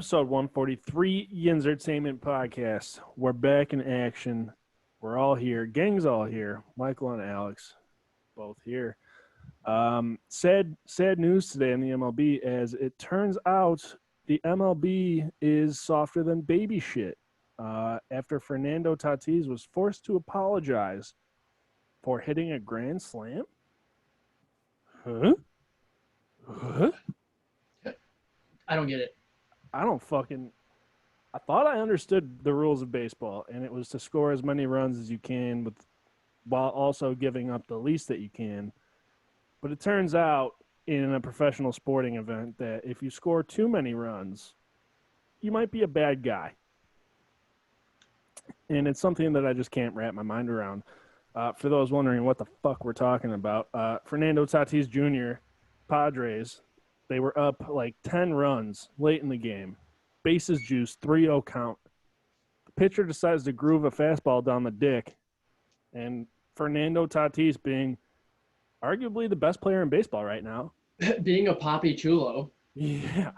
Episode 143, Yinzertainment podcast. We're back in action. We're all here. Gang's all here. Michael and Alex, both here. Sad news today in the MLB, as it turns out the MLB is softer than baby shit. After Fernando Tatis was forced to apologize for hitting a grand slam. Huh? I don't get it. I thought I understood the rules of baseball, and it was to score as many runs as you can while also giving up the least that you can. But it turns out in a professional sporting event that if you score too many runs, you might be a bad guy. And it's something that I just can't wrap my mind around. For those wondering what the fuck we're talking about, Fernando Tatis Jr., Padres, they were up like 10 runs late in the game. Bases juice, 3-0 count. The pitcher decides to groove a fastball down the dick. And Fernando Tatis, being arguably the best player in baseball right now. Being a Papi Chulo. Yeah.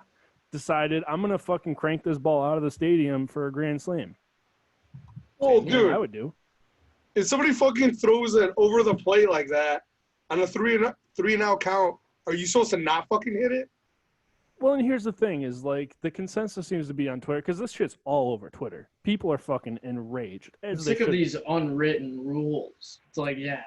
Decided, I'm going to fucking crank this ball out of the stadium for a grand slam. Oh, dude. I would do. If somebody fucking throws it over the plate like that on a three and out count, are you supposed to not fucking hit it? Well, and here's the thing is, like, the consensus seems to be on Twitter, because this shit's all over Twitter. People are fucking enraged. I'm sick of these unwritten rules. It's like, yeah,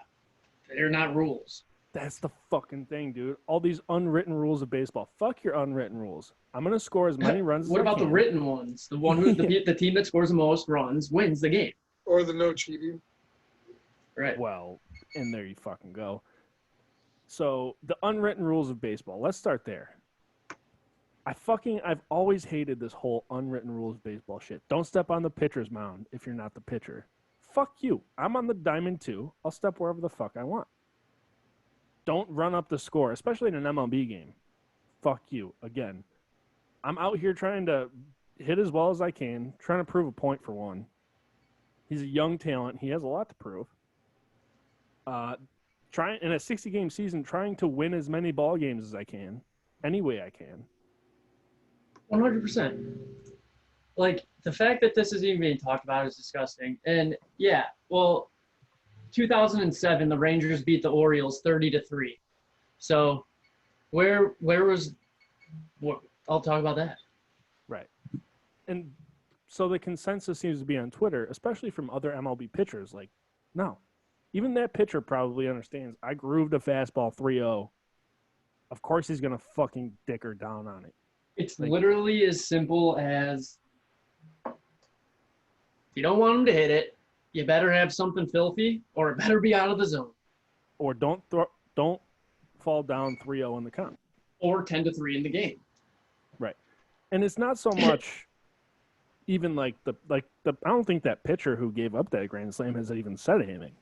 they're not rules. That's the fucking thing, dude. All these unwritten rules of baseball. Fuck your unwritten rules. I'm going to score as many runs as I can. What about the written ones? The one who the team that scores the most runs wins the game. Or the no cheating. Right. Well, and there you fucking go. So, the unwritten rules of baseball. Let's start there. I've always hated this whole unwritten rules of baseball shit. Don't step on the pitcher's mound if you're not the pitcher. Fuck you. I'm on the diamond too. I'll step wherever the fuck I want. Don't run up the score, especially in an MLB game. Fuck you. Again, I'm out here trying to hit as well as I can, trying to prove a point for one. He's a young talent. He has a lot to prove. Trying in a 60-game season, trying to win as many ball games as I can, any way I can. 100%. Like, the fact that this is even being talked about is disgusting. And, yeah, well, 2007, the Rangers beat the Orioles 30-3. So, where was – what? I'll talk about that. Right. And so the consensus seems to be on Twitter, especially from other MLB pitchers, like, no. Even that pitcher probably understands, I grooved a fastball 3-0. Of course he's going to fucking dick her down on it. It's like, literally as simple as if you don't want him to hit it, you better have something filthy or it better be out of the zone. Or don't fall down 3-0 in the count. Or 10-3 in the game. Right. And it's not so much even like the I don't think that pitcher who gave up that grand slam has even said anything.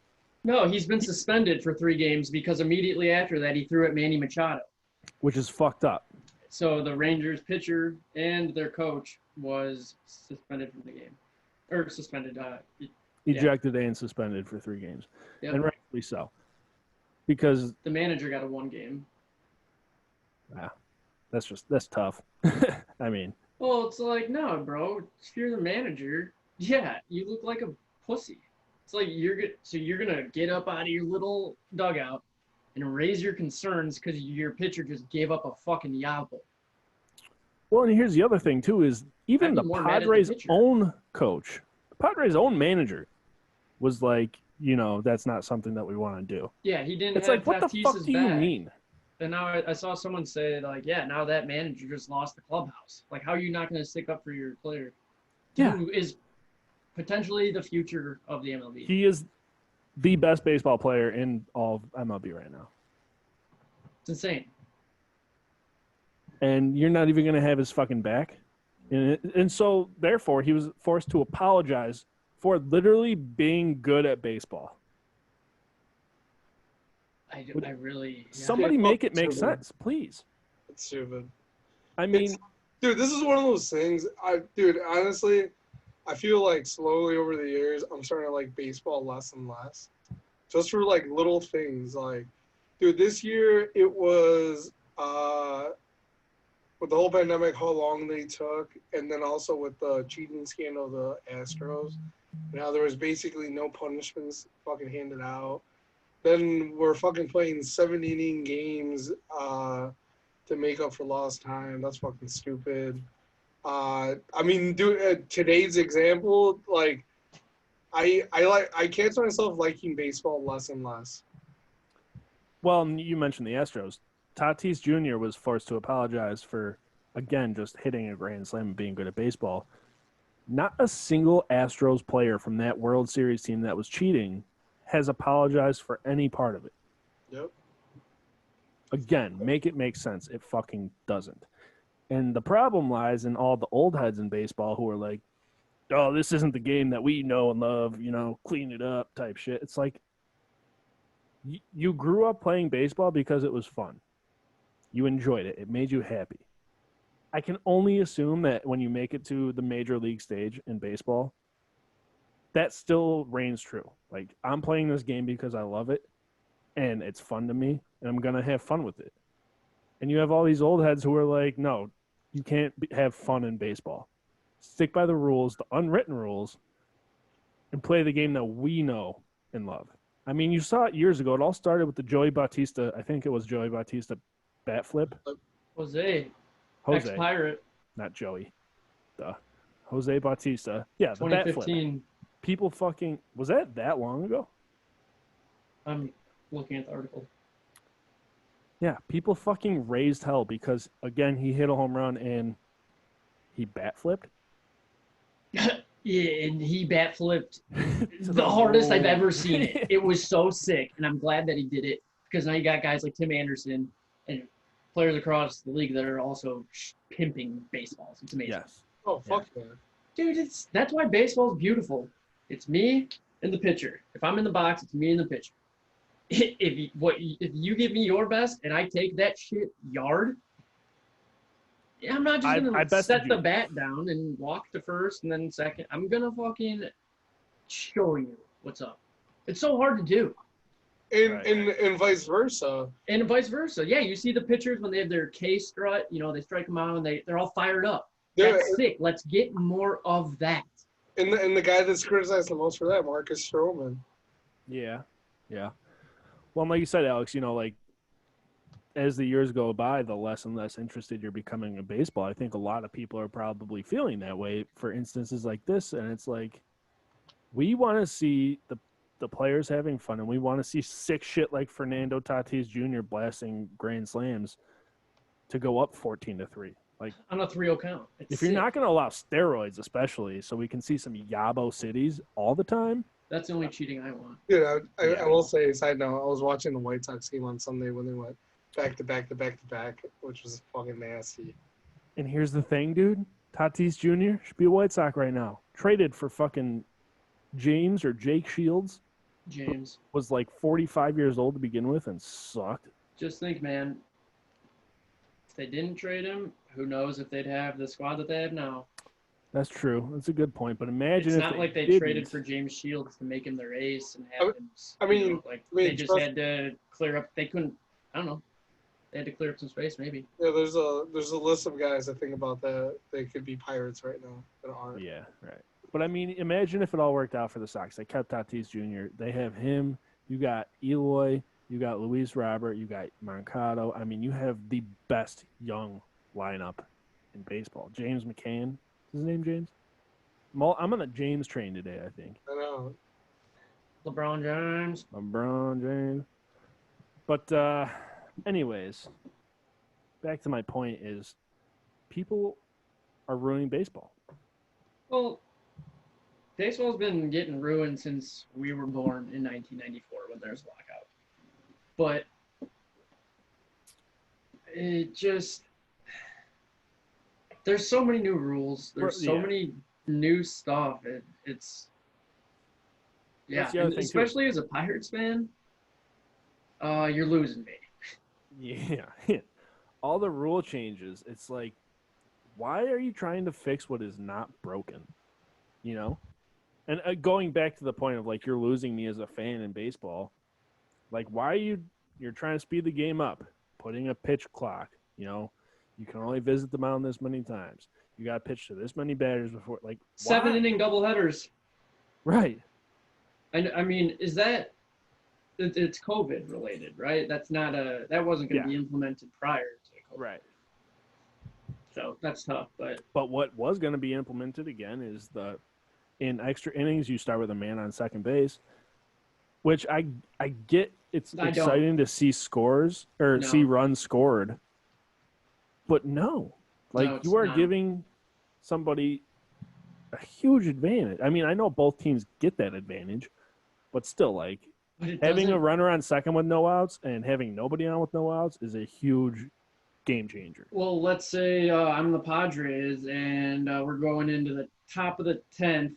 No, he's been suspended for 3 games because immediately after that he threw at Manny Machado. Which is fucked up. So the Rangers pitcher and their coach was suspended from the game. Or suspended. Ejected and suspended for 3 games. Yep. And rightfully so. Because the manager got a 1 game. Yeah. That's tough. I mean. Well, it's like, no, bro. If you're the manager, yeah, you look like a pussy. It's like you're gonna get up out of your little dugout and raise your concerns because your pitcher just gave up a fucking yabble. Well, and here's the other thing too: is even the Padres' own coach, the Padres' own manager, was like, that's not something that we want to do. Yeah, he didn't. It's like, what the fuck do you mean? And now I saw someone say, like, yeah, now that manager just lost the clubhouse. Like, how are you not going to stick up for your player? Yeah. Who is potentially the future of the MLB. He is the best baseball player in all of MLB right now. It's insane. And you're not even going to have his fucking back? And so, therefore, he was forced to apologize for literally being good at baseball. I really... Yeah. Somebody make it make sense, please. It's stupid. I mean... Dude, this is one of those things. Honestly, I feel like slowly over the years, I'm starting to like baseball less and less. Just for like little things. Like, dude, this year it was with the whole pandemic, how long they took, and then also with the cheating scandal of the Astros, and how there was basically no punishments fucking handed out. Then we're fucking playing 7 inning games to make up for lost time. That's fucking stupid. I mean, today's example, like, I can't see myself liking baseball less and less. Well, you mentioned the Astros. Tatis Jr. was forced to apologize for, again, just hitting a grand slam and being good at baseball. Not a single Astros player from that World Series team that was cheating has apologized for any part of it. Yep. Again, make it make sense. It fucking doesn't. And the problem lies in all the old heads in baseball who are like, oh, this isn't the game that we know and love, clean it up type shit. It's like, you grew up playing baseball because it was fun. You enjoyed it. It made you happy. I can only assume that when you make it to the major league stage in baseball, that still reigns true. Like, I'm playing this game because I love it, and it's fun to me, and I'm going to have fun with it. And you have all these old heads who are like, no, you can't have fun in baseball. Stick by the rules, the unwritten rules, and play the game that we know and love. I mean, you saw it years ago. It all started with the Joey Bautista, I think it was Joey Bautista bat flip. Jose. Ex-Pirate. Not Joey. Jose Bautista. Yeah, the bat flip. 2015. People fucking... Was that long ago? I'm looking at the article. Yeah, people fucking raised hell because, again, he hit a home run and he bat flipped. Yeah, and he bat flipped the hardest I've ever seen it. It was so sick, and I'm glad that he did it because now you got guys like Tim Anderson and players across the league that are also pimping baseballs. It's amazing. Yes. Oh, fuck yeah. Dude, that's why baseball is beautiful. It's me and the pitcher. If I'm in the box, it's me and the pitcher. If you give me your best and I take that shit yard, I'm not just gonna set the bat down and walk to first and then second. I'm gonna fucking show you what's up. It's so hard to do. And vice versa. And vice versa. Yeah, you see the pitchers when they have their K strut, they strike them out and they're all fired up. That's sick. Let's get more of that. And the guy that's criticized the most for that, Marcus Stroman. Yeah. Well, like you said, Alex, like as the years go by, the less and less interested you're becoming in baseball. I think a lot of people are probably feeling that way for instances like this. And it's like, we want to see the players having fun, and we want to see sick shit like Fernando Tatis Jr. blasting grand slams to go up 14-3. Like, on a 3-0 count. If you're not going to allow steroids, especially, so we can see some Yabo cities all the time. That's the only cheating I want. Yeah, I will say, side note, I was watching the White Sox game on Sunday when they went back to back, which was fucking nasty. And here's the thing, dude. Tatis Jr. should be a White Sox right now. Traded for fucking James or Jake Shields. James. Was like 45 years old to begin with and sucked. Just think, man. If they didn't trade him, who knows if they'd have the squad that they have now. That's true. That's a good point. But imagine it's if not like they traded for James Shields to make him their ace and have him. They just had to clear up. They couldn't. I don't know. They had to clear up some space, maybe. Yeah, there's a list of guys I think about that they could be Pirates right now that aren't. Yeah, right. But I mean, imagine if it all worked out for the Sox. They kept Tatis Jr. They have him. You got Eloy. You got Luis Robert. You got Moncado. I mean, you have the best young lineup in baseball. James McCann. Is his name James? I'm on the James train today, I think. I know. LeBron James. But anyways, back to my point is people are ruining baseball. Well, baseball's been getting ruined since we were born in 1994 when there's a lockout. But it just there's so many new rules. There's so many new stuff. It's and especially as a Pirates fan, you're losing me. Yeah. All the rule changes. It's like, why are you trying to fix what is not broken? And going back to the point of, like, you're losing me as a fan in baseball. Like, why are you're trying to speed the game up, putting a pitch clock, You can only visit the mound this many times. You got to pitch to this many batters before. Like, 7-inning doubleheaders. Right. I mean, is that it's COVID related, right? That wasn't going to be implemented prior to COVID. Right. So that's tough, but what was going to be implemented again is in extra innings you start with a man on second base, which I get. It's exciting to see scores or see runs scored, but you are giving somebody a huge advantage. I mean, I know both teams get that advantage, but still, like, having a runner on second with no outs and having nobody on with no outs is a huge game changer. Well, let's say I'm the Padres and we're going into the top of the 10th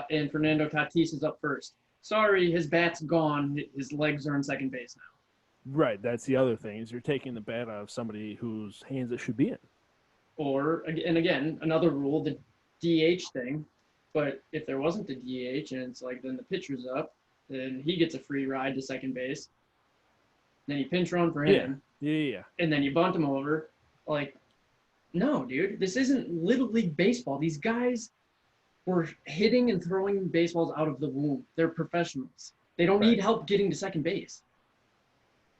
and Fernando Tatis is up first. Sorry, his bat's gone. His legs are on second base now. Right. That's the other thing is you're taking the bat out of somebody whose hands it should be in. Or, and again, another rule, the DH thing. But if there wasn't the DH and it's like then the pitcher's up, then he gets a free ride to second base. Then you pinch run for him. Yeah. And then you bunt him over. Like, no, dude, this isn't Little League baseball. These guys were hitting and throwing baseballs out of the womb. They're professionals. They don't need help getting to second base.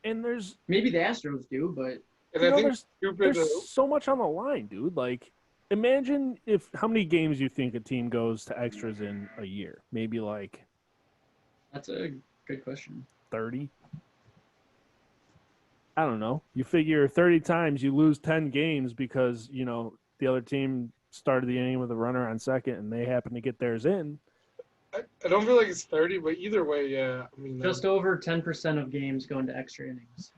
And maybe the Astros do, but there's so much on the line, dude. Like, imagine how many games you think a team goes to extras in a year? Maybe like. That's a good question. 30. I don't know. You figure 30 times you lose 10 games because, the other team started the inning with a runner on second and they happen to get theirs in. I don't feel like it's 30, but either way, yeah. I mean, just over 10% of games go into extra innings.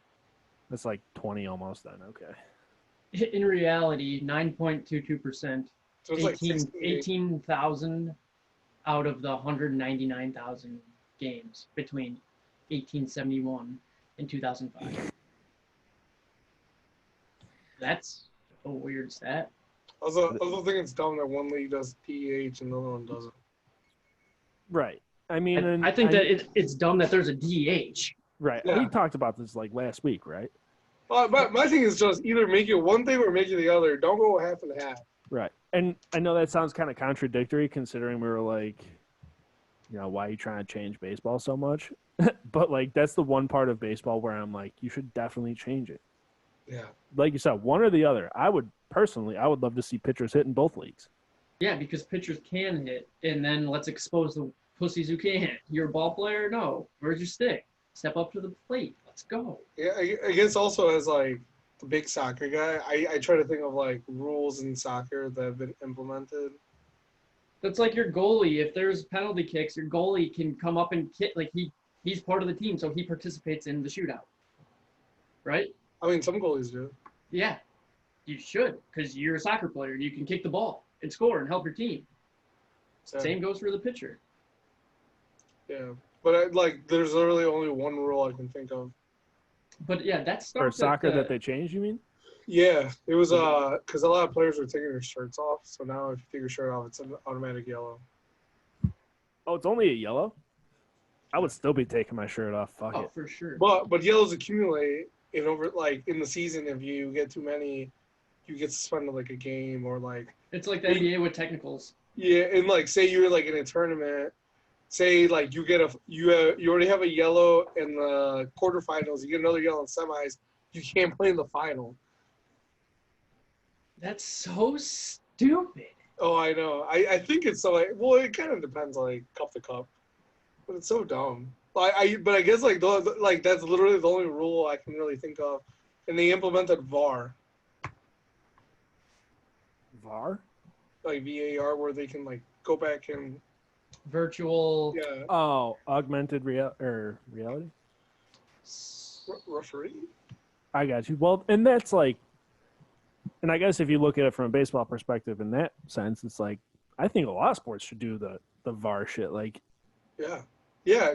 That's like 20 almost then. Okay. In reality, 9.22%. So it's 18,000 out of the 199,000 games between 1871 and 2005. That's a weird stat. I also think it's dumb that one league does DH and the other one doesn't. Right. I mean, I think that it's dumb that there's a DH. Right. Yeah. We talked about this like last week, right? My thing is just either make it one thing or make it the other. Don't go half and half. Right. And I know that sounds kind of contradictory considering we were like, why are you trying to change baseball so much? But like that's the one part of baseball where I'm like, you should definitely change it. Yeah. Like you said, one or the other. I would love to see pitchers hit in both leagues. Yeah, because pitchers can hit, and then let's expose the pussies who can't. You're a ball player? No. Where's your stick? Step up to the plate. Let's go. Yeah, I guess also as like the big soccer guy, I try to think of like rules in soccer that have been implemented. That's like your goalie. If there's penalty kicks, your goalie can come up and kick. Like he's part of the team, so he participates in the shootout. Right? I mean, some goalies do. Yeah, you should, because you're a soccer player. You can kick the ball and score and help your team. Yeah. Same goes for the pitcher. Yeah, but there's literally only one rule I can think of. But yeah, that's for soccer that they changed. You mean? Yeah, it was because a lot of players were taking their shirts off. So now if you take your shirt off, it's an automatic yellow. Oh, it's only a yellow? I would still be taking my shirt off. Fuck it. Oh, for sure. But yellows accumulate in the season. If you get too many, you get suspended like a game or like. It's like the NBA with technicals. Yeah, and like say you're like in a tournament, say like you already have a yellow in the quarterfinals, you get another yellow in semis, you can't play in the final. That's so stupid. Oh, I know. I think it's so like it kind of depends like cup to cup, but it's so dumb. But I guess like that's literally the only rule I can really think of, and they implemented VAR. VAR? Like VAR, where they can like go back and virtual. Yeah. Oh, augmented reality. Referee. I got you. Well, and that's like, and I guess if you look at it from a baseball perspective, in that sense, it's like I think a lot of sports should do the VAR shit. Like, yeah,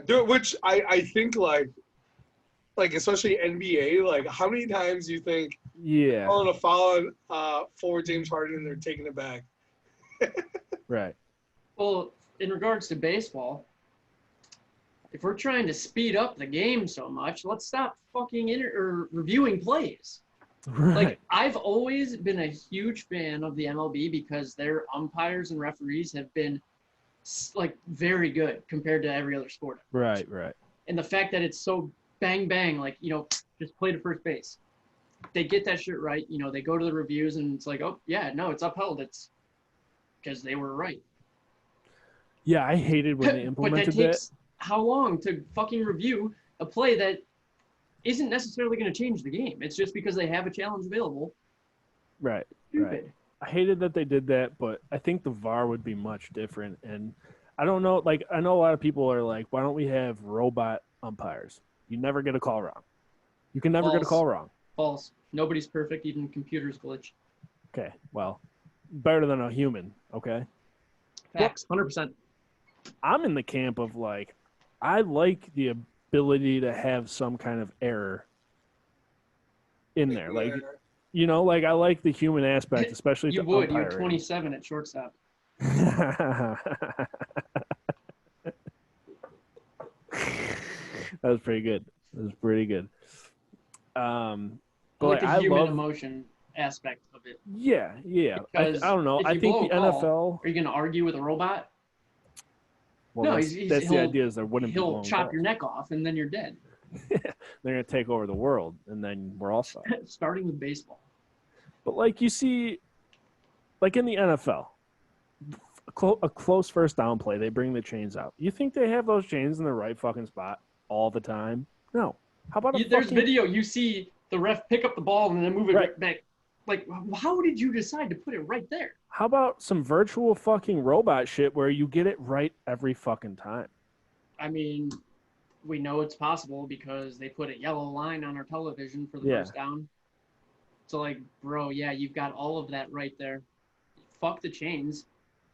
which I think like especially NBA, like how many times do you think calling a foul on forward James Harden and they're taking it back? Right. Well, in regards to baseball, if we're trying to speed up the game so much, let's stop fucking reviewing plays. Right. Like, I've always been a huge fan of the MLB because their umpires and referees have been like very good compared to every other sport. Right. And the fact that it's so bang bang, like, just play to first base. They get that shit right. They go to the reviews and it's like, oh yeah, no, it's upheld. It's because they were right. Yeah, I hated when they But implemented that takes how long to fucking review a play that isn't necessarily going to change the game. It's just because they have a challenge available. Right. Stupid. I hated that they did that, but I think the VAR would be much different. And I don't know, like, I know a lot of people are like, why don't we have robot umpires? You never get a call wrong. You can never get a call wrong. False. Nobody's perfect. Even computers glitch. Okay, well, better than a human, okay? Facts. 100%. I'm in the camp of, like, I like the ability to have some kind of error in there. Like, like, I like the human aspect, especially You to would. umpiring. You're 27 at shortstop. That was pretty good. I But like the I human love, emotion aspect of it. yeah. I Because don't know. if I you think blow the a call, NFL. Are you going to argue with a robot? Well, No, that's the he'll- idea is there wouldn't be He'll blown chop calls. your neck off and then you're dead. They're gonna take over the world, and then we're all stuck. Starting with baseball. But like you see, like in the NFL, a close first down play, they bring the chains out. You think they have those chains in the right fucking spot all the time? No. How about There's video. You see the ref pick up the ball and then move it right back. Like, how did you decide to put it right there? How about some virtual fucking robot shit where you get it right every fucking time? I mean, we know it's possible because they put a yellow line on our television for the first down. So, like, bro, yeah, you've got all of that right there. Fuck the chains.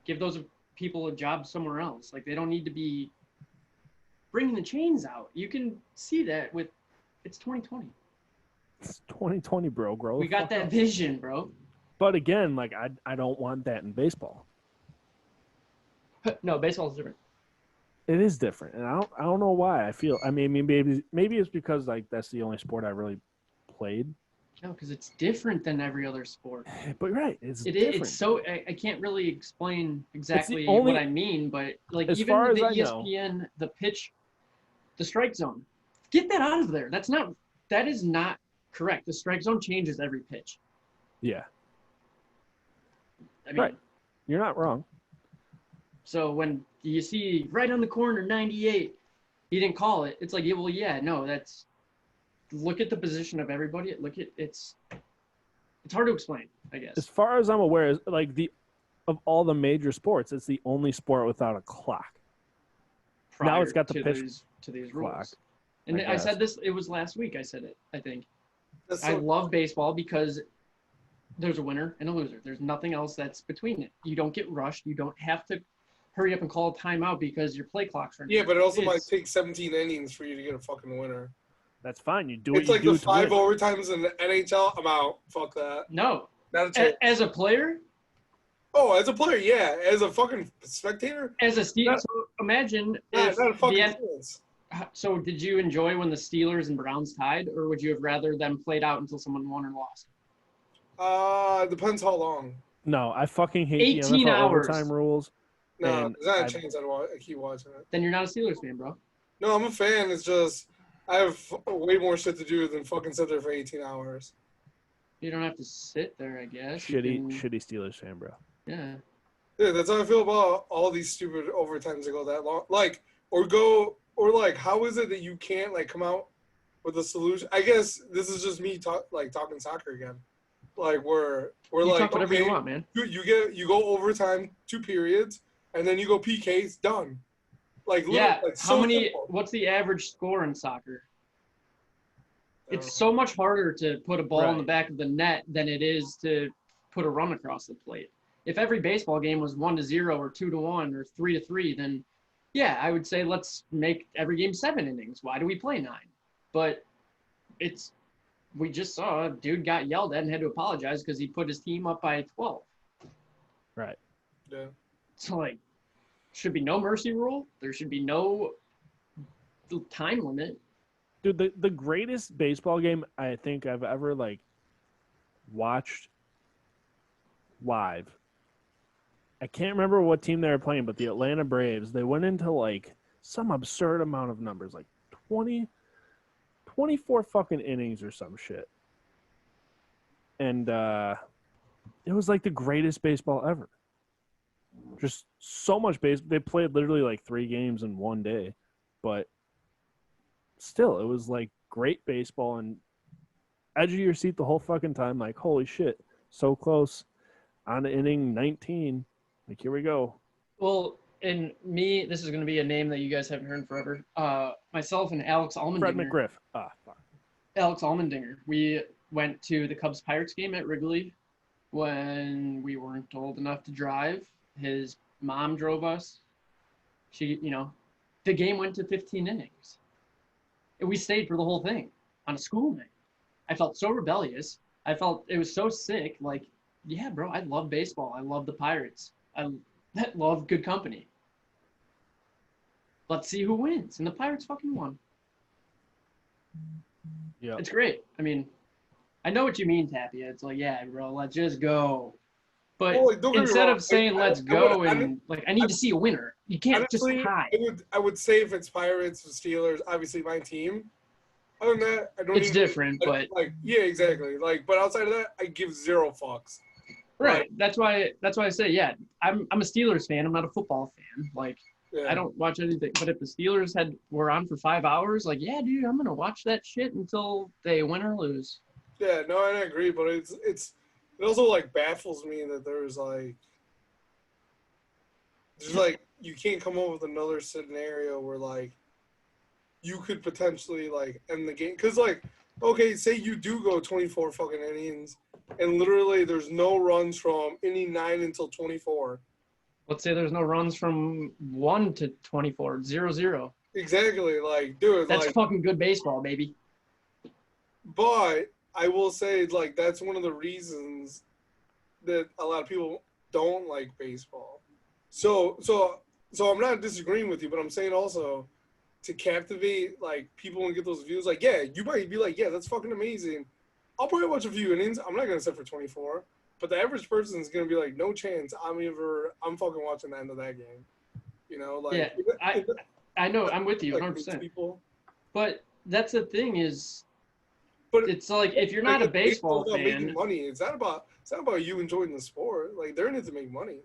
Give those people a job somewhere else. Like, they don't need to be bringing the chains out. You can see that with it's 2020. It's 2020, bro. Grow. We got that vision, bro. But again, like I don't want that in baseball. No, baseball's different. It is different, and I don't know why. I mean, maybe it's because like that's the only sport I really played. No, because it's different than every other sport. But it's different. It's so I can't really explain exactly only, what I mean, but like as even far the as ESPN, the pitch, the strike zone, get that out of there. That is not correct. The strike zone changes every pitch. Yeah. I mean, right. You're not wrong. So when you see right on the corner 98, he didn't call it. It's like, yeah, well, yeah, no, that's. Look at the position of everybody. It's hard to explain, I guess. As far as I'm aware, like of all the major sports, it's the only sport without a clock. Now it's got the pitch to these clock. rules. And I said this. It was last week. I said it. I think. I love baseball because there's a winner and a loser. There's nothing else that's between it. You don't get rushed. You don't have to hurry up and call a timeout because your play clock's running. Yeah, but it also might take 17 innings for you to get a fucking winner. That's fine. You do it. It's like the 5 overtimes in the NHL. I'm out. Fuck that. No. Not a chance. As a player? Oh, as a player, yeah. As a fucking spectator? As a Steelers, so imagine if not a fucking chance. So did you enjoy when the Steelers and Browns tied, or would you have rather them played out until someone won or lost? Depends how long. No, I fucking hate 18 the NFL hours. overtime rules. No, there's not a chance I keep watching it. Then you're not a Steelers fan, bro. No, I'm a fan. It's just I have way more shit to do than fucking sit there for 18 hours. You don't have to sit there, I guess. Shitty Steelers fan, bro. Yeah. Yeah, that's how I feel about all these stupid overtimes that go that long. Like, how is it that you can't like come out with a solution? I guess this is just me talking soccer again. Like we're like talk whatever you want, man. You go overtime 2 periods and then you go PKs done. Like yeah, like, how many? simple. What's the average score in soccer? It's so much harder to put a ball in the back of the net than it is to put a run across the plate. If every baseball game was 1-0 or 2-1 or 3-3, then yeah, I would say let's make every game 7 innings. Why do we play 9? But we just saw a dude got yelled at and had to apologize because he put his team up by 12. Right. Yeah. So like, should be no mercy rule. There should be no time limit. Dude, the greatest baseball game I think I've ever like watched live. I can't remember what team they were playing, but the Atlanta Braves, they went into like some absurd amount of numbers, like 24 fucking innings or some shit. And it was like the greatest baseball ever. Just so much base. They played literally like 3 games in one day, but still, it was like great baseball and edge of your seat the whole fucking time. Like, holy shit, so close. On to inning 19. Like, here we go. Well, and me, this is going to be a name that you guys haven't heard in forever. Myself and Alex Allmendinger. Fred McGriff. Fuck. Alex Allmendinger. We went to the Cubs-Pirates game at Wrigley when we weren't old enough to drive. His mom drove us. She, the game went to 15 innings. And we stayed for the whole thing on a school night. I felt so rebellious. I felt it was so sick. Like, yeah, bro, I love baseball. I love the Pirates. I love good company. Let's see who wins. And the Pirates fucking won. Yeah. It's great. I mean, I know what you mean, Tapia. It's like, yeah, bro, let's just go. But instead of saying let's go and I need to see a winner, you can't honestly, just hide. I would say if it's Pirates or Steelers, obviously my team. Other than that, I don't. It's different, but yeah, exactly. But outside of that, I give 0 fucks. Right. That's why I say, yeah, I'm a Steelers fan. I'm not a football fan. I don't watch anything. But if the Steelers were on for 5 hours, yeah, dude, I'm gonna watch that shit until they win or lose. Yeah, no, I agree, but it also baffles me that there's you can't come up with another scenario where you could potentially end the game because okay, say you do go 24 fucking innings and literally there's no runs from inning 9 until 24. Let's say there's no runs from 1 to 24, 0-0. Exactly, dude, that's fucking good baseball, baby. But I will say that's one of the reasons that a lot of people don't like baseball. So I'm not disagreeing with you, but I'm saying also to captivate people and get those views, yeah, you might be yeah, that's fucking amazing. I'll probably watch a few innings. I'm not gonna sit for 24, but the average person is gonna be no chance I'm fucking watching the end of that game. Yeah, I know, I'm with you 100%. People. But that's the thing is, but it's if you're not a baseball fan, making money. It's not about you enjoying the sport. They're in it to make money.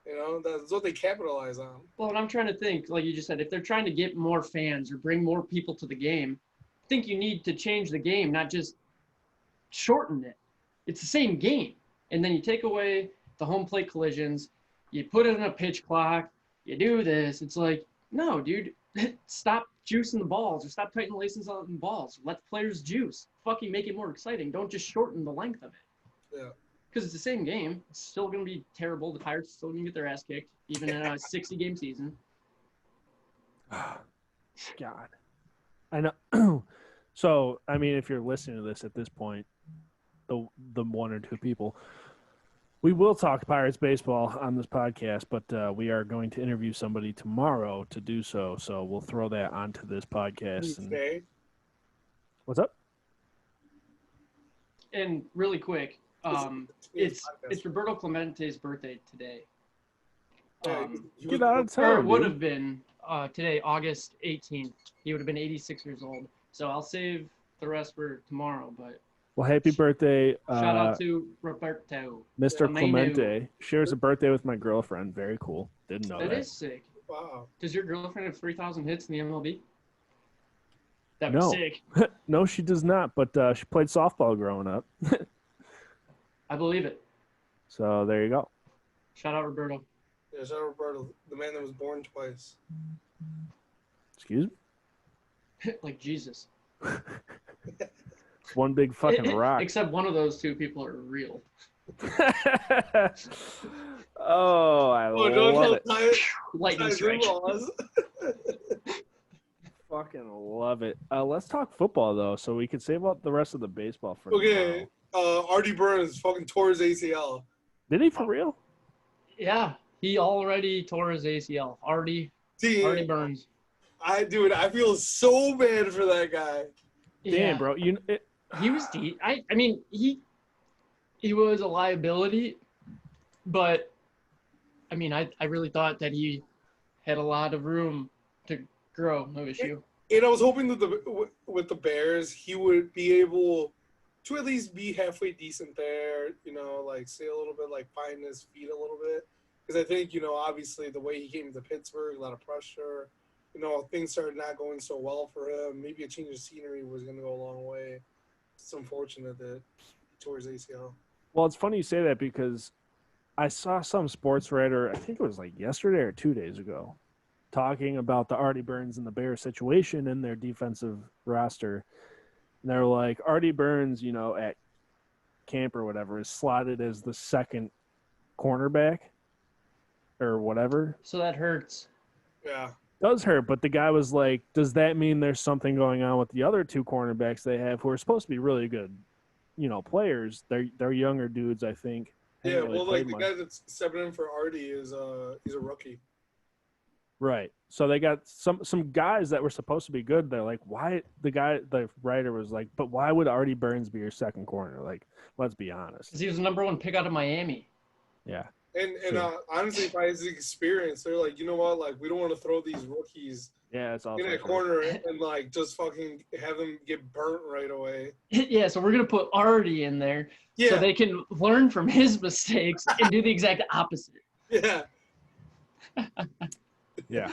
That's what they capitalize on. Well, and I'm trying to think, like you just said, if they're trying to get more fans or bring more people to the game, I think you need to change the game, not just shorten it. It's the same game. And then you take away the home plate collisions, you put it in a pitch clock, you do this. It's no, dude, stop juicing the balls or stop tightening the laces on the balls. Let the players juice. Fucking make it more exciting. Don't just shorten the length of it. Yeah. Because it's the same game. It's still going to be terrible. The Pirates are still going to get their ass kicked, even in a 60-game season. God. I know. So, I mean, if you're listening to this at this point, the 1 or 2 people, we will talk Pirates baseball on this podcast, but we are going to interview somebody tomorrow to do so. So we'll throw that onto this podcast. Okay. What's up? And really quick, it's Roberto Clemente's birthday today. Get out of town, or would have been today, August 18th. He would have been 86 years old. So I'll save the rest for tomorrow. But well, happy birthday! Shout out to Roberto, Mr. Clemente. Shares a birthday with my girlfriend. Very cool. Didn't know that. That is sick. Wow. Does your girlfriend have 3,000 hits in the MLB? That'd be sick. No, she does not. But she played softball growing up. I believe it. So there you go. Shout out Roberto. Yeah, shout out Roberto, the man that was born twice. Excuse me? Like Jesus. It's one big fucking rock. Except one of those 2 people are real. Oh, I love it. Lightning strike. Fucking love it. Let's talk football, though, so we can save up the rest of the baseball for okay. Artie Burns fucking tore his ACL. Did he for real? Yeah. He already tore his ACL. Artie Burns. I feel so bad for that guy. Damn, bro. He was I mean, he he was a liability, but I mean, I really thought that he had a lot of room to grow. No issue. And I was hoping that with the Bears, he would be able to at least be halfway decent there, like stay a little bit, like find his feet a little bit. Because I think, obviously the way he came to Pittsburgh, a lot of pressure, things started not going so well for him. Maybe a change of scenery was going to go a long way. It's unfortunate that he tore his ACL. Well, it's funny you say that because I saw some sports writer, I think it was like yesterday or 2 days ago, talking about the Artie Burns and the Bears situation in their defensive roster. And they're like, Artie Burns, at camp or whatever, is slotted as the second cornerback or whatever. So that hurts. Yeah. Does hurt, but the guy was like, does that mean there's something going on with the other two cornerbacks they have who are supposed to be really good, players? They're younger dudes, I think. Yeah, well, like the guy that's stepping in for Artie is he's a rookie. Right. So they got some guys that were supposed to be good. They're like, why? The writer was like, but why would Artie Burns be your second corner? Like, let's be honest. Because he was the number one pick out of Miami. Yeah. And honestly, by his experience, they're like, you know what? Like, we don't want to throw these rookies it's in that corner and like just fucking have them get burnt right away. Yeah, so we're gonna put Artie in there so they can learn from his mistakes and do the exact opposite. Yeah. Yeah.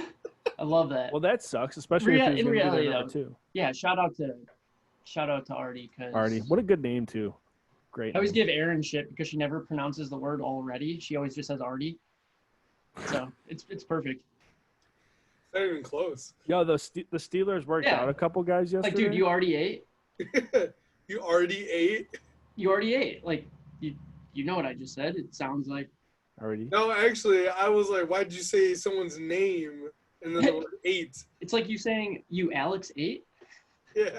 I love that. Well, that sucks, especially if he's in reality though. Too. Yeah, shout out to Artie. Artie, what a good name too. Great. I always give Erin shit because she never pronounces the word already. She always just says Artie. So it's perfect. Not even close. Yo, the Steelers worked out a couple guys yesterday. Like, dude, you already ate? You already ate? You already ate. Like, you know what I just said. It sounds like. Already? No, actually, I was like, why'd you say someone's name and then the word ate? It's like you saying, you Alex ate? Yeah.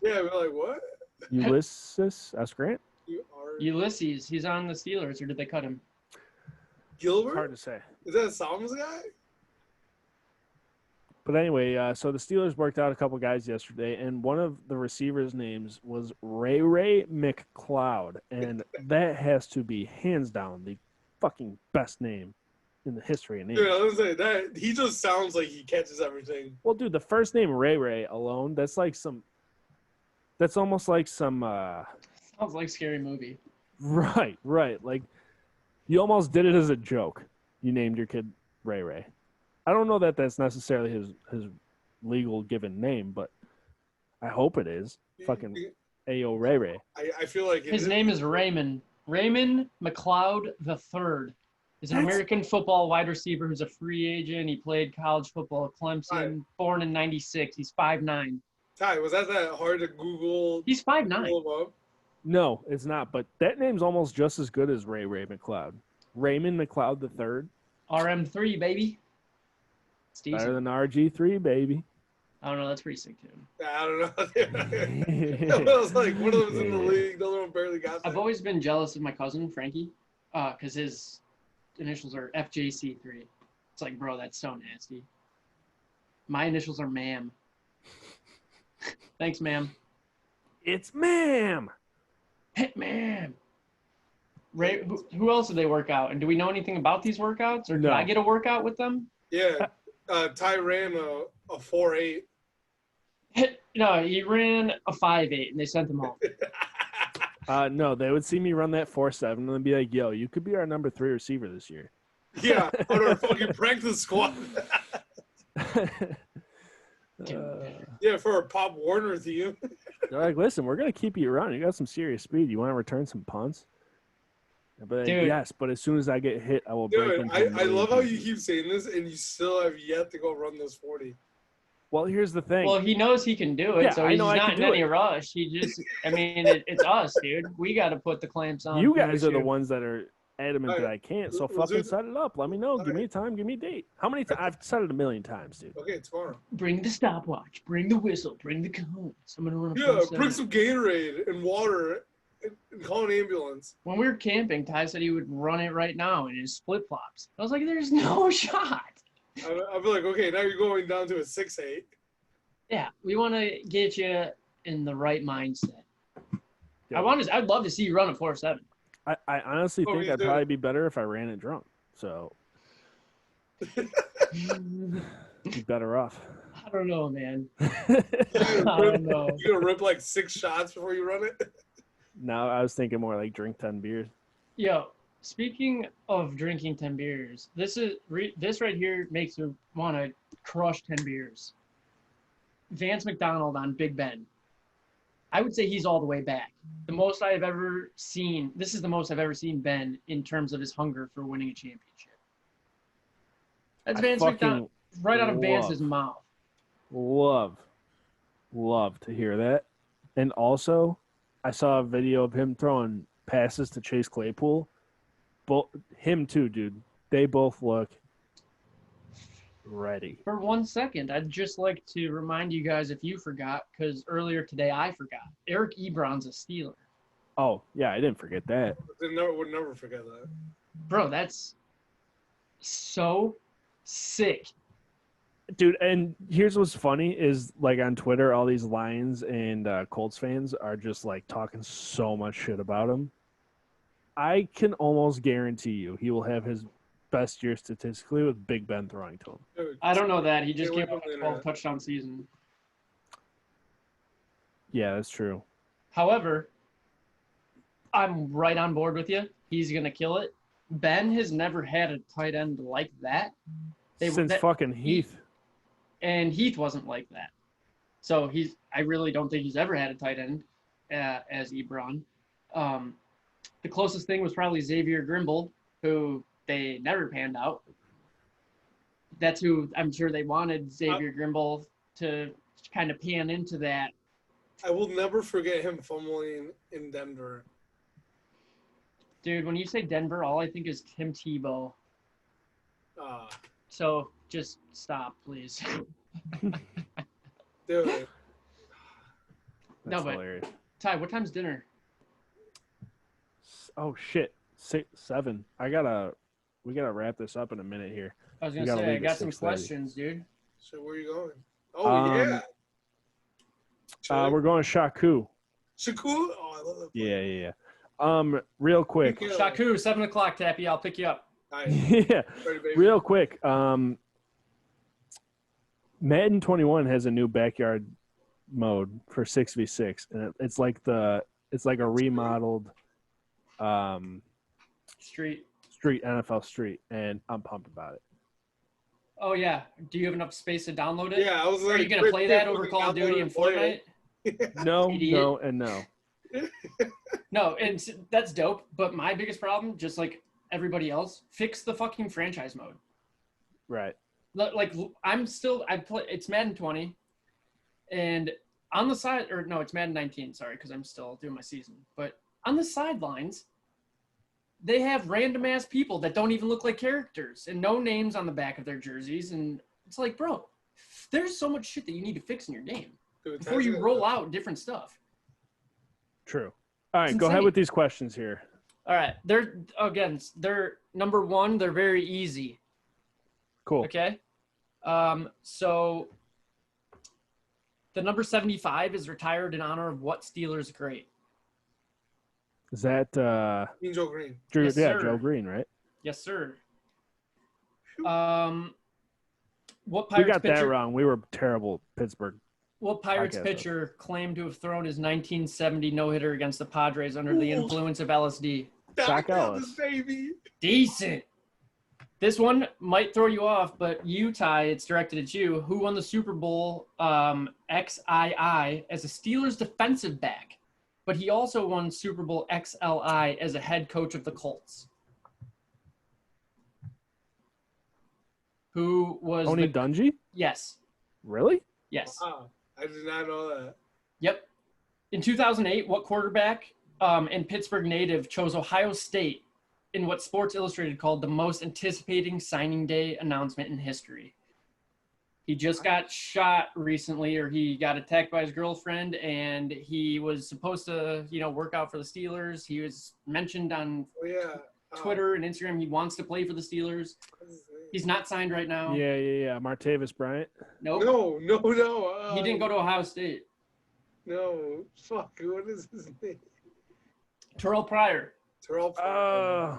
Yeah, we're like, what? Ulysses S. Grant? Ulysses. He's on the Steelers, or did they cut him? Gilbert? It's hard to say. Is that a Psalms guy? But anyway, so the Steelers worked out a couple guys yesterday, and one of the receivers' names was Ray McCloud, and that has to be hands down the fucking best name in the history of names. Dude, I was gonna say that he just sounds like he catches everything. Well, dude, the first name Ray alone, that's almost like some Sounds like a scary movie. Right. Like you almost did it as a joke. You named your kid Ray. I don't know that that's necessarily his legal given name, but I hope it is. Fucking Ayo Ray. I feel like his name is Raymond McCloud III. He's an American football wide receiver who's a free agent. He played college football at Clemson, born in '96. He's 5'9". Ty, was that hard to Google? He's 5'9". No, it's not. But that name's almost just as good as Ray McCloud. Raymond McCloud III. RM3, baby. Better than RG3, baby. I don't know. That's pretty sick, too. I don't know. I was like, one of them's in the league. The other one barely got there. I've always been jealous of my cousin, Frankie, because his initials are FJC3. It's like, bro, that's so nasty. My initials are ma'am. Thanks, ma'am. It's ma'am. Hey, ma'am. Ray, who else did they work out? And do we know anything about these workouts? Or did I get a workout with them? Yeah. Ty ran a 4.8. No, he ran a 5.8, and they sent him home. No, they would see me run that 4.7 and they'd be like, yo, you could be our number 3 receiver this year. Yeah, on our fucking practice squad. Yeah, for our Pop Warner team. They're like, listen, we're going to keep you around. You got some serious speed. You want to return some punts? But yes, but as soon as I get hit, I will break into I love how you keep saying this, and you still have yet to go run this 40. Well, here's the thing. Well, he knows he can do it, so he's not in any rush. He just, I mean, it's us, dude. We got to put the clamps on. You guys are the ones that are adamant that I can't, so fucking set it up. Let me know. Give me a time. Give me a date. How many times? I've said it 1,000,000 times, dude. Okay, tomorrow. Bring the stopwatch. Bring the whistle. Bring the cones. I'm going to run a bring some Gatorade and water and call an ambulance. When we were camping, Ty said he would run it right now in his flip-flops. I was like, there's no shot. I'd be like, okay, now you're going down to a 6.8. Yeah, we want to get you in the right mindset. Yeah. I'd love to see you run a 4.7. I honestly Oh, think he's I'd doing probably it. be better if I ran it drunk. So be better off. I don't know, man. You I don't know. gonna rip like 6 shots before you run it? No, I was thinking more like drink 10 beers. Yo, speaking of drinking 10 beers, this right here makes me want to crush 10 beers. Vance McDonald on Big Ben. I would say he's all the way back. The most I've ever seen. This is the most I've ever seen Ben in terms of his hunger for winning a championship. That's I Vance McDonald right out of Vance's mouth. Love to hear that. And also, I saw a video of him throwing passes to Chase Claypool. Him too, dude. They both look ready. For 1 second, I'd just like to remind you guys, if you forgot, because earlier today I forgot. Eric Ebron's a Steeler. Oh, yeah, I didn't forget that. Would never forget that. Bro, that's so sick. Dude, and here's what's funny is like on Twitter, all these Lions and Colts fans are just like talking so much shit about him. I can almost guarantee you he will have his best year statistically with Big Ben throwing to him. Dude, I don't know that. He just stay came away off from a the 12 internet. touchdown season. Yeah, that's true. However, I'm right on board with you. He's going to kill it. Ben has never had a tight end like that. Since fucking Heath. And Heath wasn't like that. So I really don't think he's ever had a tight end as Ebron. The closest thing was probably Xavier Grimble, who they never panned out. That's who I'm sure they wanted Xavier Grimble to kind of pan into that. I will never forget him fumbling in Denver. Dude, when you say Denver, all I think is Tim Tebow. So just stop, please. Dude, That's No, but hilarious. Ty, what time's dinner? Oh shit, 6, 7. We gotta wrap this up in a minute here. I was We gonna gotta say I leave at got some 6:30. questions, dude. so where are you going? Oh yeah. We're going Shaku. Shakur? Oh, I love that. Yeah. Real quick. Yeah. Shaku, 7 o'clock, Tappy. I'll pick you up. Nice. Yeah, Ready, baby. real quick. Madden 21 has a new backyard mode for 6v6, and it's like a remodeled Street. NFL street, and I'm pumped about it. Oh yeah. Do you have enough space to download it? Yeah, I was like, Are you gonna play that over Call of Duty and Fortnite? No, Idiot. no, and no. No, and that's dope. But my biggest problem, just like everybody else, fix the fucking franchise mode. Right. Like it's Madden 20, and on the side, or no, it's Madden 19. Sorry, because I'm still doing my season. But on the sidelines, they have random ass people that don't even look like characters and no names on the back of their jerseys, and it's like, bro, there's so much shit that you need to fix in your game Dude, before you roll out different stuff. True. All right, It's go ahead insane. with these questions here. All right, they're number one. They're very easy. Cool. Okay. So the number 75 is retired in honor of what Steelers great? Is that Mean Joe Green. Drew? Yes, yeah, sir. Joe Green, right? Yes, sir. Phew. What We Pirates got pitcher? that wrong. We were terrible, Pittsburgh. What Pirates Podcast pitcher claimed to have thrown his 1970 no-hitter against the Padres under the Ooh. influence of LSD? Zach Doc Ellis. Ellis, baby. Decent. This one might throw you off, but you, Ty, it's directed at you. Who won the Super Bowl XII as a Steelers defensive back? But he also won Super Bowl XLI as a head coach of the Colts. Who was Tony Dungy? Yes. Really? Yes. Wow. I did not know that. Yep. In 2008, what quarterback and Pittsburgh native chose Ohio State in what Sports Illustrated called the most anticipating signing day announcement in history? He just got shot recently, or he got attacked by his girlfriend, and he was supposed to, work out for the Steelers. He was mentioned on Oh yeah. Twitter and Instagram. He wants to play for the Steelers. What's his name? He's not signed right now. Yeah. Martavis Bryant. Nope. No. He didn't go to Ohio State. No. Fuck. What is his name? Terrell Pryor. Terrell Pryor.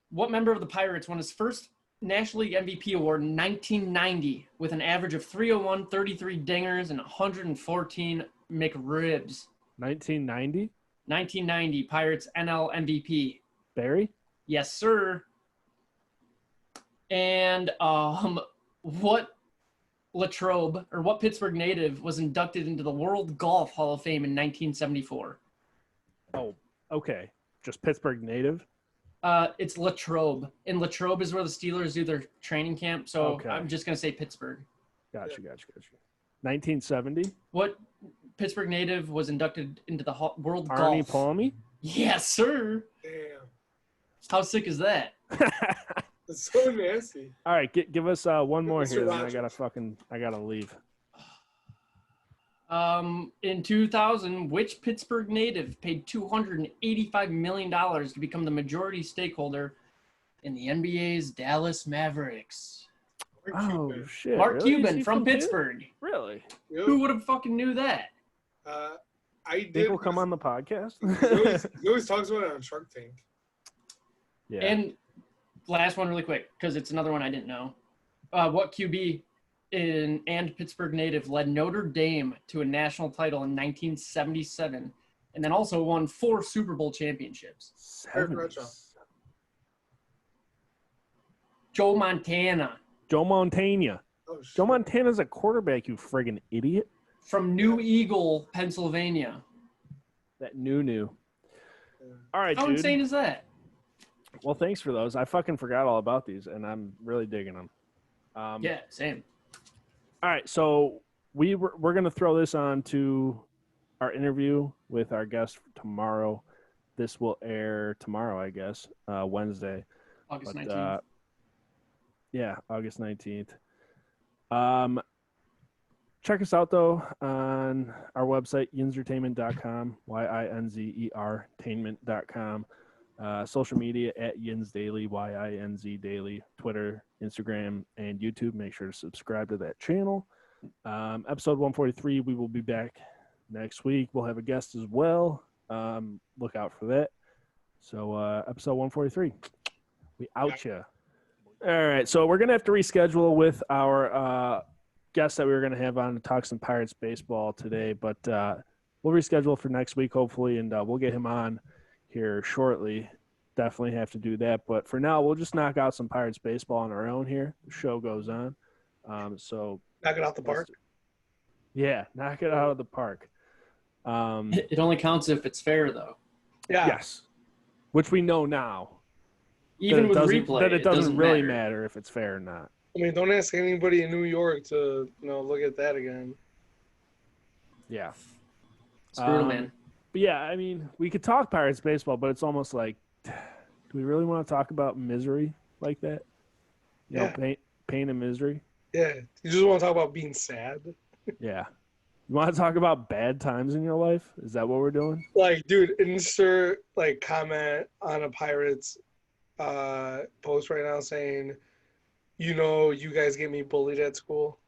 What member of the Pirates won his first National League MVP award in 1990 with an average of 301, 33 dingers, and 114 McRibs? 1990? 1990 Pirates NL MVP. Barry? Yes, sir. And what Latrobe, or what Pittsburgh native was inducted into the World Golf Hall of Fame in 1974? Oh, okay. Just Pittsburgh native? It's Latrobe. And Latrobe is where the Steelers do their training camp. So Okay. I'm just going to say Pittsburgh. Gotcha. 1970? What Pittsburgh native was inducted into the World Arnie Golf? Palmy? Yes, sir. Damn. How sick is that? That's so nasty. All right, give us one more Mr. here. Then Rogers. I gotta leave. In 2000, which Pittsburgh native paid $285 million to become the majority stakeholder in the NBA's Dallas Mavericks? Oh shit! Mark really? Cuban Is he from Pitt? Pittsburgh. Really? Yep. Who would have fucking knew that? I did. Think he'll come on the podcast? He always talks about it on Shark Tank. Yeah. And last one really quick, because it's another one I didn't know. What QB and Pittsburgh native led Notre Dame to a national title in 1977 and then also won 4 Super Bowl championships? Eric Bradshaw. Joe Montana Joe Montana. Oh, shit. Joe Montana's a quarterback, you friggin' idiot. from New Eagle, Pennsylvania. That new. All right, How dude. insane is that? Well, thanks for those. I fucking forgot all about these, and I'm really digging them. Yeah, same. All right, so we're going to throw this on to our interview with our guest tomorrow. This will air tomorrow, I guess, Wednesday. August But, 19th. Yeah, August 19th. Check us out, though, on our website, yinzertainment.com, YINZER-tainment.com. Social media at Yinz Daily, YINZ Daily, Twitter, Instagram, and YouTube. Make sure to subscribe to that channel. Episode 143, we will be back next week. We'll have a guest as well. Look out for that. So episode 143, we out ya. All right, so we're going to have to reschedule with our guest that we were going to have on to talk some Pirates baseball today, but we'll reschedule for next week, hopefully, and we'll get him on here shortly. Definitely have to do that. But for now, we'll just knock out some Pirates baseball on our own here. The show goes on. So Knock it out the park. Yeah, knock it out of the park. It only counts if it's fair, though. Yeah. Yes, which we know now. Even with doesn't- replay, that it doesn't really matter. matter if it's fair or not. I mean, don't ask anybody in New York to look at that again. Yeah. It's brutal, man. But yeah, I mean, we could talk Pirates baseball, but it's almost like, do we really want to talk about misery like that? You know, pain and misery. Yeah. You just want to talk about being sad. Yeah. You want to talk about bad times in your life? Is that what we're doing? Like, dude, insert comment on a Pirates post right now saying, you guys get me bullied at school.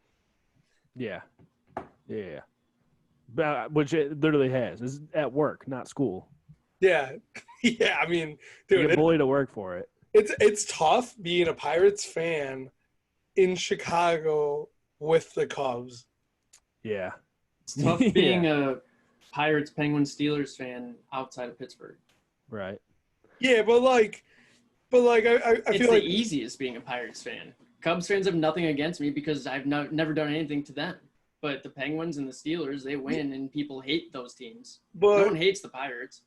Yeah. But, which it literally has. It's at work, not school. Yeah. Yeah, I mean, You dude, get bullied at work for it. it's tough being a Pirates fan in Chicago with the Cubs. Yeah. It's tough being a Pirates, Penguins, Steelers fan outside of Pittsburgh. Right. Yeah, but I It's feel the like easiest being a Pirates fan. Cubs fans have nothing against me because I've never done anything to them. But the Penguins and the Steelers, they win, and people hate those teams. No one hates the Pirates.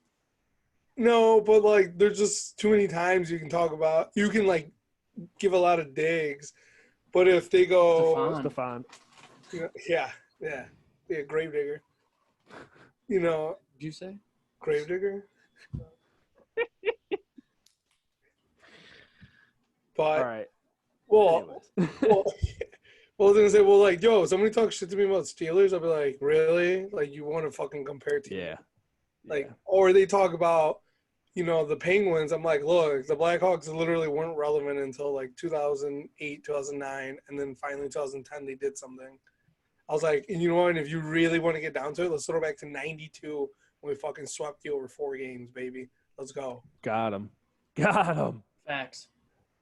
No, but there's just too many times you can talk about. You can give a lot of digs, but if they go, Stefan. yeah, Gravedigger. Did you say? Gravedigger. But All right. well, I was gonna say, yo, somebody talk shit to me about Steelers. I'll be like, really? You want to fucking compare teams? Yeah. Or they talk about, the Penguins. I'm like, look, the Blackhawks literally weren't relevant until 2008, 2009, and then finally 2010 they did something. I was like, and you know what? If you really want to get down to it, let's throw back to '92 We fucking swept you over 4 games, baby. Let's go. Got him. Facts.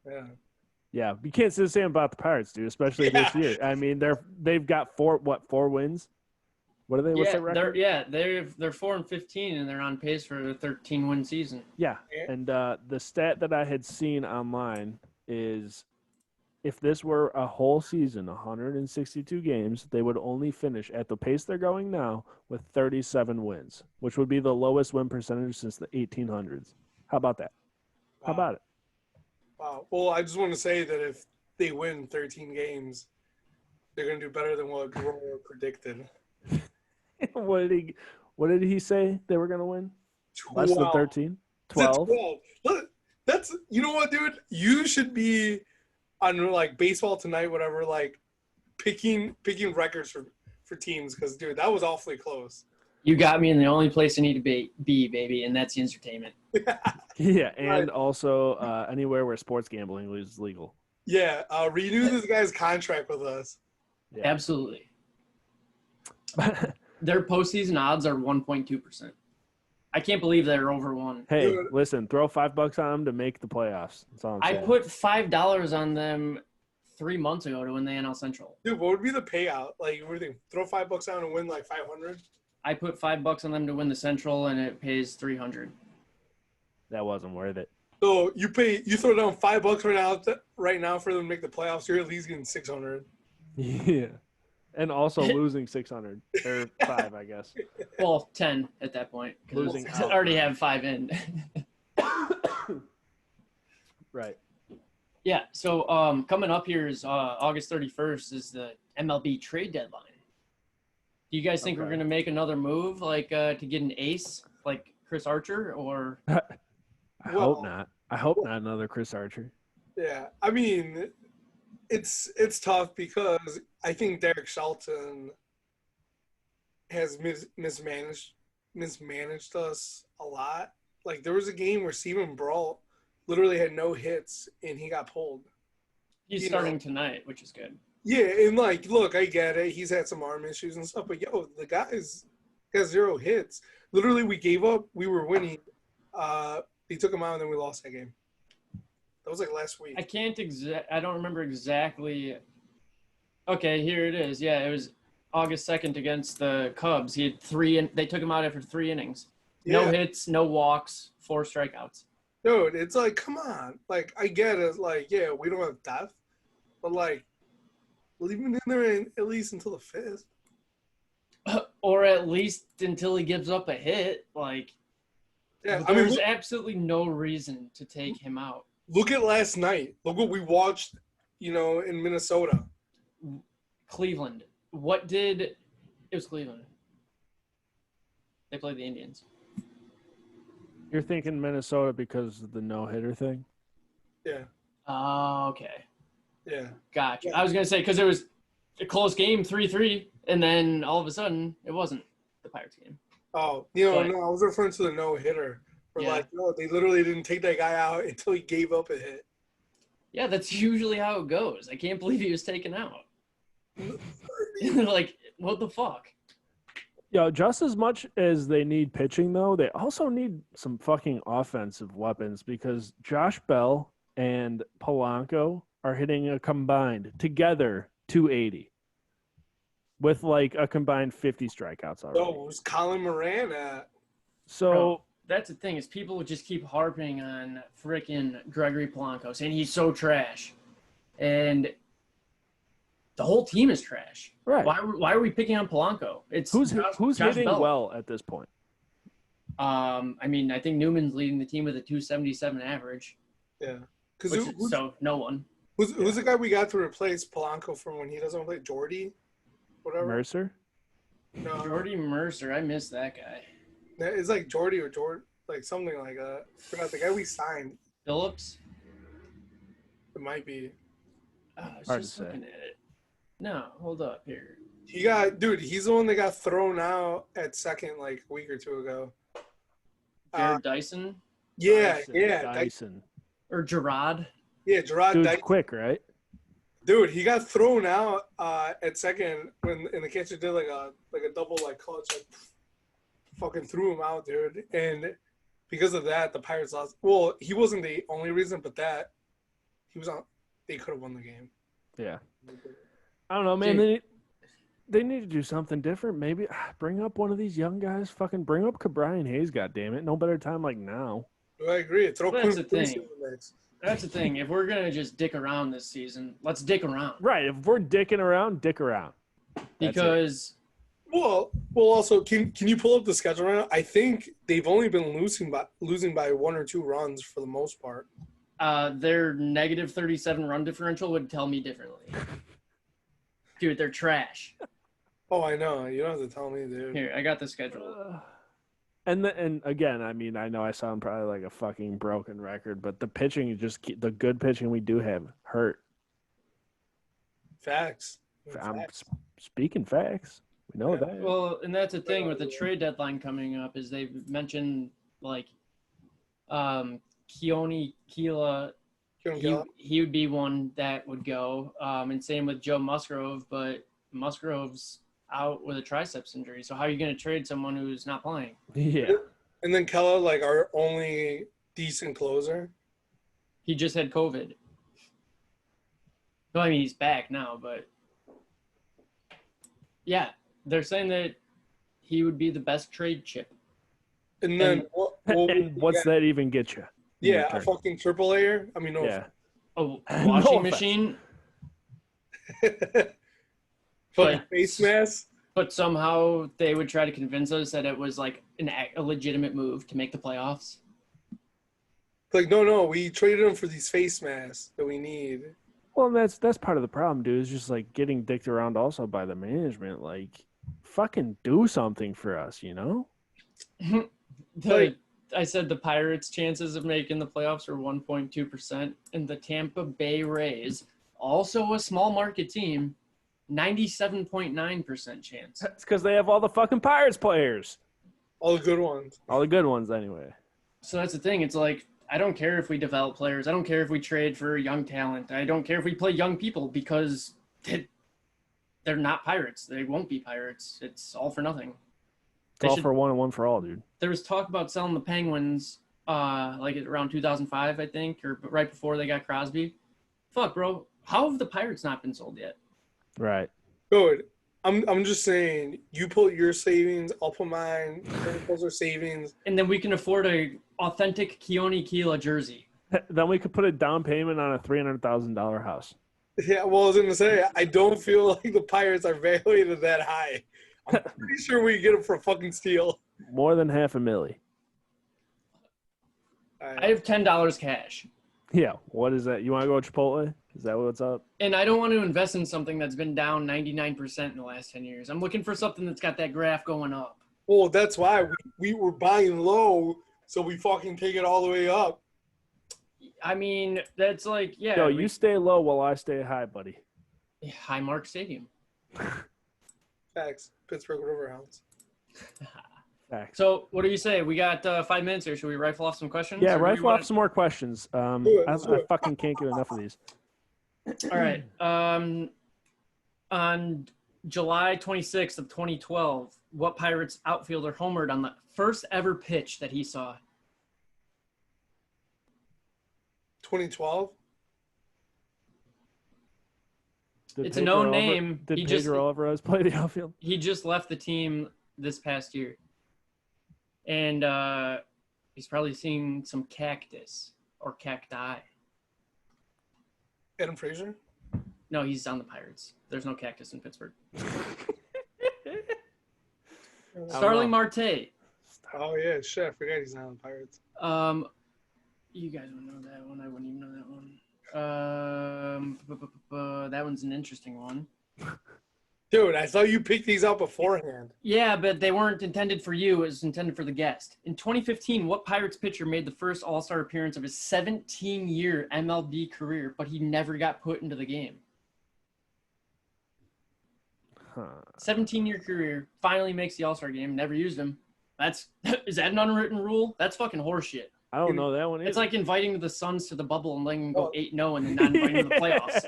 Yeah. Yeah, you can't say the same about the Pirates, dude. Especially this year. I mean, they've got 4 wins? What are they? What's their record? They're 4-15, and they're on pace for a 13-win season. Yeah, and the stat that I had seen online is if this were a whole season, 162 games, they would only finish at the pace they're going now with 37 wins, which would be the lowest win percentage since the 1800s. How about that? Wow. How about it? Wow. Well, I just want to say that if they win 13 games, they're going to do better than what Grover predicted. What did he say they were going to win? 12. Less than 13? 12? 12. Look, that's, you know what, dude? You should be on like Baseball Tonight, whatever, like picking records for teams because, dude, that was awfully close. You got me in the only place I need to be, baby, and that's Yinzertainment. Yeah, and Right. Also anywhere where sports gambling is legal. Yeah, renew this guy's contract with us. Yeah. Absolutely. Their postseason odds are 1.2%. I can't believe they're over 1. Hey, Dude. listen, throw $5 on them to make the playoffs. That's all I'm I saying. put $5 on them 3 months ago to win the NL Central. Dude, what would be the payout? Like, what do you think? Throw $5 down and win like 500? I put $5 on them to win the Central, and it pays $300. That wasn't worth it. So you throw down $5 right now for them to make the playoffs. You're at least getting 600. Yeah. And also losing 600 or 5, I guess. Well, 10 at that point. 'Cause Losing I already have 5 in. Right. Yeah. So coming up here is August 31st is the MLB trade deadline. Do you guys think we're Okay. going to make another move, like to get an ace, like Chris Archer, or? I Well- hope not. I hope not another Chris Archer. Yeah, I mean, it's tough because I think Derek Shelton has mismanaged us a lot. Like there was a game where Steven Brault literally had no hits and he got pulled. He's You starting know. tonight, which is good. Yeah, and like, look, I get it. He's had some arm issues and stuff, but the guy's got 0 hits. Literally, we gave up. We were winning. They took him out, and then we lost that game. That was like last week. I don't remember exactly. Okay, here it is. Yeah, it was August 2nd against the Cubs. He had 3, and they took him out after 3 innings. No Yeah. hits, no walks, 4 strikeouts. Dude, it's like, come on. Like, I get it. Like, yeah, we don't have depth, but like, leave him in there at least until the 5th. Or at least until he gives up a hit. Like, Yeah, I mean, there's absolutely no reason to take him out. look at last night. Look what we watched, in Minnesota. Cleveland. It was Cleveland. They played the Indians. You're thinking Minnesota because of the no-hitter thing? Yeah, Oh, okay. yeah. Gotcha. Yeah. I was going to say, because it was a close game, 3-3, and then all of a sudden, it wasn't the Pirates game. Oh, But- no, I was referring to the no-hitter. Where, Yeah. like, no, they literally didn't take that guy out until he gave up a hit. Yeah, that's usually how it goes. I can't believe he was taken out. Like, what the fuck? Yo, just as much as they need pitching, though, they also need some fucking offensive weapons because Josh Bell and Polanco are hitting a combined together 280 with like a combined 50 strikeouts already. So, who's Colin Moran at? So Bro, that's the thing is people would just keep harping on frickin' Gregory Polanco, saying he's so trash. And the whole team is trash. right. Why are we picking on Polanco? It's Who's Josh hitting Bell. well at this point? I mean, I think Newman's leading the team with a 277 average. Yeah. Because So no one. who's the guy we got to replace Polanco from when he doesn't play? Jordy? Whatever. Mercer? No, Jordy Mercer, I miss that guy. it's like Jordy or Jord, like something like that. Forgot the guy we signed. Phillips? It might be. Oh, I was Hard just to say. looking at it. No, hold up here. He's the one that got thrown out at second like a week or 2 ago. Jared Dyson Yeah, Dyson, yeah, Dyson. or Gerard? yeah, Gerard Dude's Dyson. quick, right? Dude, he got thrown out at second and the catcher did like a double like clutch. Like, fucking threw him out, dude. And because of that, the Pirates lost. Well, he wasn't the only reason, but that he was on. They could have won the game. Yeah. I don't know, man. They need to do something different. Maybe bring up one of these young guys. Fucking bring up Brian Hayes, goddammit. No better time like now. I agree. Throw That's the Quinn thing. in the mix. That's the thing. If we're gonna just dick around this season, let's dick around. Right. If we're dicking around, dick around. Because Well, also, can you pull up the schedule right now? I think they've only been losing by 1 or 2 runs for the most part. their negative 37 run differential would tell me differently. Dude, they're trash. Oh, I know. You don't have to tell me, dude. Here, I got the schedule. And again, I mean, I know I sound probably like a fucking broken record, but the pitching is just the good pitching we do have hurt. Facts. I'm speaking facts. We know that. Well, and that's the thing with the trade deadline coming up is they've mentioned like Keone Keela. He would be one that would go. And same with Joe Musgrove, but Musgrove's out with a triceps injury. So how are you going to trade someone who's not playing? Yeah. And then Kella, like our only decent closer. He just had COVID. No, I mean he's back now, but yeah, they're saying that he would be the best trade chip. And then And what's that even get you? Yeah, a fucking triple layer. I mean, no. Yeah. A washing No machine. Fucking face mask. But somehow they would try to convince us that it was like a legitimate move to make the playoffs. Like, no, we traded him for these face masks that we need. Well, that's part of the problem, dude. Is just like getting dicked around also by the management. Like, fucking do something for us, you know? I said the Pirates' chances of making the playoffs are 1.2%, and the Tampa Bay Rays, also a small market team, 97.9% chance. That's because they have all the fucking Pirates players. All the good ones. All the good ones, anyway. So that's the thing. It's like, I don't care if we develop players. I don't care if we trade for young talent. I don't care if we play young people because they're not Pirates. They won't be Pirates. It's all for nothing. It's all for one and one for all, dude. There was talk about selling the Penguins like around 2005, I think, or right before they got Crosby. Fuck, bro. How have the Pirates not been sold yet? Right. Good. I'm just saying, you put your savings, I'll put mine, those are savings. And then we can afford a authentic Keone Keela jersey. Then we could put a down payment on a $300,000 house. Yeah, well, I was going to say, I don't feel like the Pirates are valued that high. I'm pretty sure we get them for a fucking steal. More than $500,000. I have $10 cash. Yeah. What is that? You want to go Chipotle? Is that what's up? And I don't want to invest in something that's been down 99% in the last 10 years. I'm looking for something that's got that graph going up. Well, that's why we were buying low, so we fucking take it all the way up. I mean, that's like, yeah. Yo, you stay low while I stay high, buddy. Highmark Stadium. Facts. Pittsburgh Riverhounds. Facts. So, what do you say? We got 5 minutes here. Should we rifle off some questions? Yeah, rifle off some more questions. I fucking can't get enough of these. All right. On July 26th of 2012, what Pirates outfielder homered on the first ever pitch that he saw? 2012? It's a known name. Did Pedro Alvarez play the outfield? He just left the team this past year. And he's probably seeing some cactus or cacti. Adam Frazier? No, he's on the Pirates. There's no cactus in Pittsburgh. Starling Marte. Oh, yeah. Shit, I forgot he's not on the Pirates. You guys would know that one. I wouldn't even know that one. That one's an interesting one. Dude, I thought you picked these out beforehand. Yeah, but they weren't intended for you. It was intended for the guest. In 2015, what Pirates pitcher made the first All-Star appearance of his 17-year MLB career, but he never got put into the game? 17-year career, finally makes the All-Star game, never used him. Is that an unwritten rule? That's fucking horseshit. I don't know that one either. It's like inviting the Suns to the bubble and letting them go 8-0 and then not inviting them to the playoffs.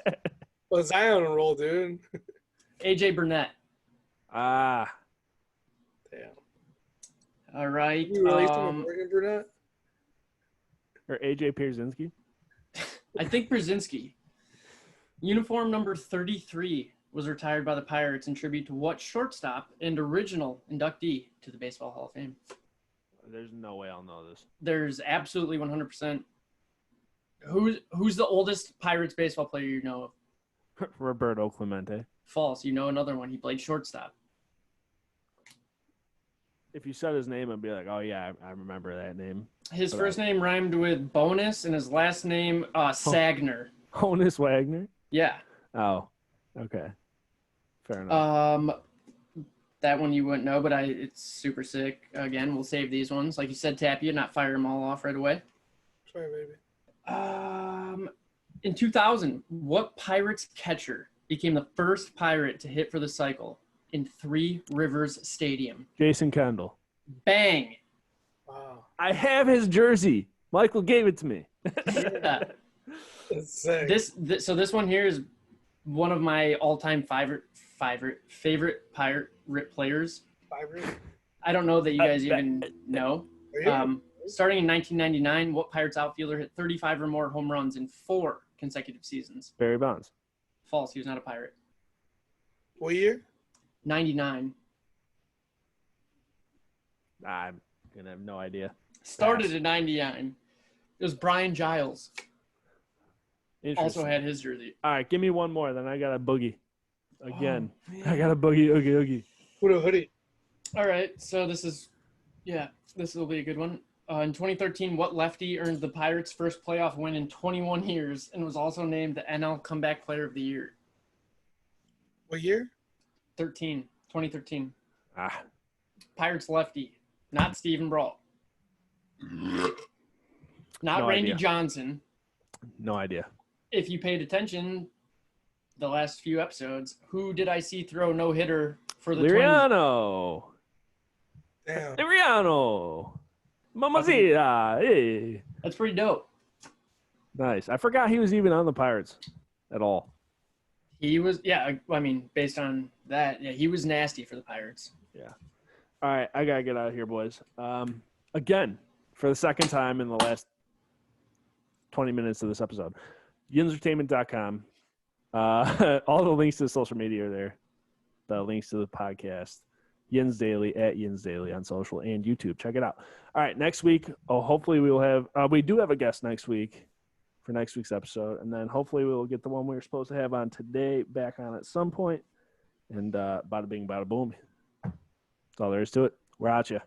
Well, Zion on a roll, dude. AJ Burnett. Ah. Damn. All right. You released him a Morgan Burnett? Or AJ Pierzynski? I think Brzezinski. Uniform number 33 was retired by the Pirates in tribute to what shortstop and original inductee to the Baseball Hall of Fame? There's no way I'll know this. There's absolutely 100%. Who's the oldest Pirates baseball player you know of? Roberto Clemente. False. You know another one. He played shortstop. If you said his name, I'd be like, oh, yeah, I remember that name. His first name rhymed with bonus, and his last name, Sagner. Honus Wagner? Yeah. Oh, okay. Fair enough. That one you wouldn't know, but it's super sick. Again, we'll save these ones. Like you said, Tapia, not fire them all off right away. Sorry, baby. In 2000, what Pirates catcher became the first Pirate to hit for the cycle in Three Rivers Stadium? Jason Kendall. Bang. Wow. I have his jersey. Michael gave it to me. Yeah. That's sick. This one here is one of my all-time favorite Pirate players. I don't know that you guys even know. Starting in 1999, what Pirates outfielder hit 35 or more home runs in 4 consecutive seasons? Barry Bonds. False. He was not a Pirate. What year? 99. I'm going to have no idea. Started in 99. It was Brian Giles. Also had his jersey. All right, give me one more, then I got a boogie. Again. I got a boogie, oogie. What a hoodie. All right, so this will be a good one. In 2013, what lefty earned the Pirates' first playoff win in 21 years and was also named the NL Comeback Player of the Year? What year? 2013. Ah, Pirates lefty, not Steven Brault. Not No Randy idea. Johnson. no idea. If you paid attention the last few episodes, who did I see throw no-hitter for the Twins? Liriano. Damn. Liriano. Mamacita. Hey. That's pretty dope. Nice. I forgot he was even on the Pirates at all. He was, based on that, he was nasty for the Pirates. All right, I got to get out of here, boys. Again, for the second time in the last 20 minutes of this episode, Yinzertainment.com. All the links to the social media are there. The links to the podcast. Yins Daily at Yins Daily on social and YouTube. Check it out. All right, next week, hopefully we will have we do have a guest next week for next week's episode, and then hopefully we will get the one we were supposed to have on today back on at some point. And bada bing, bada boom. That's all there is to it. We're at you.